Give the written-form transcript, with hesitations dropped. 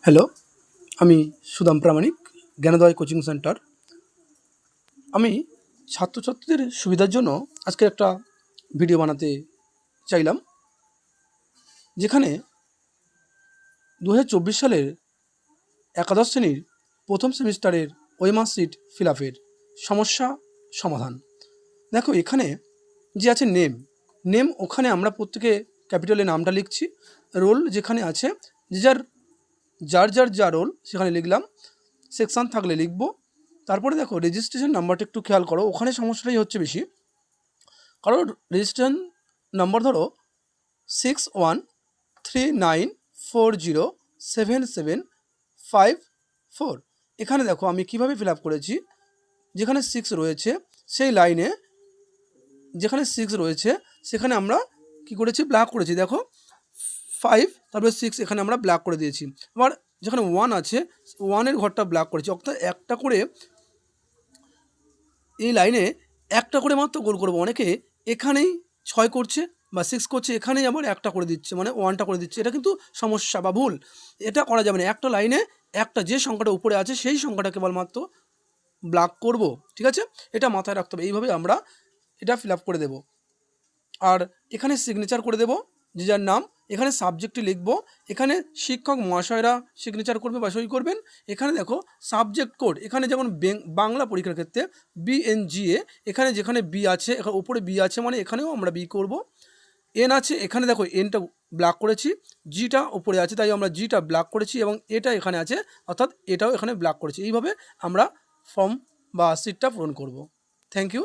Hello, আমি সুদাম প্রামাণিক, জ্ঞানোদয় coaching centre. আমি ছাত্রছাত্রীদের সুবিধার জন্য আজকে একটা ভিডিও বানাতে চাইলাম, যেখানে 2024 সালের একাদশ শ্রেণীর প্রথম সেমিস্টারের ওয়েমার্কশিট ফিল আপের সমস্যা সমাধান। দেখো, এখানে যে আছে নেম, ওখানে আমরা প্রত্যেকে ক্যাপিটালে নামটা লিখছি। রোল যেখানে আছে যার রোল সেখানে লিখলাম। সেকশান থাকলে লিখব। তারপরে দেখো, রেজিস্ট্রেশন নাম্বারটা একটু খেয়াল করো, ওখানে সমস্যাটাই হচ্ছে বেশি। কারণ রেজিস্ট্রেশন নাম্বার ধরো 6139407754। এখানে দেখো আমি কিভাবে ফিল আপ করেছি। যেখানে 6 রয়েছে সেই লাইনে, যেখানে 6 রয়েছে সেখানে আমরা কি করেছি, ব্ল্যাক করেছি। দেখো 5 তারপরে 6 এখানে আমরা ব্ল্যাক করে দিয়েছি। আবার যেখানে 1 আছে 1-এর ঘরটা ব্ল্যাক করেছি। অর্থাৎ একটা করে এই লাইনে একটা করে মাত্র গোল করবো। অনেকে এখানেই 6 করছে বা 6 করছে, এখানেই আবার একটা করে দিচ্ছে, মানে 1টা করে দিচ্ছে। এটা কিন্তু সমস্যা বা ভুল, এটা করা যাবে না। একটা লাইনে একটা যে সংখ্যাটা উপরে আছে সেই সংখ্যাটা কেবলমাত্র ব্ল্যাক করব, ঠিক আছে? এটা মাথায় রাখতে হবে। এইভাবে আমরা এটা ফিল আপ করে দেব। আর এখানে সিগনেচার করে দেব যে যার নাম। এখানে সাবজেক্টটি লিখব। এখানে শিক্ষক মহাশয়রা সিগনেচার করবে বা সই করবেন। এখানে দেখো সাবজেক্ট কোড, এখানে যেমন বাংলা পরীক্ষার ক্ষেত্রে BNGA, এখানে যেখানে বি আছে, এখানে উপরে বি আছে মানে এখানেও আমরা বি করব। এন আছে, এখানে দেখো এনটা ব্ল্যাক করেছি, জিটা উপরে আছে তাই আমরা জিটা ব্ল্যাক করেছি, এবং এটা এখানে আছে অর্থাৎ এটাও এখানে ব্ল্যাক করেছি। এইভাবে আমরা ফর্ম বা সিটটা পূরণ করব। Thank you.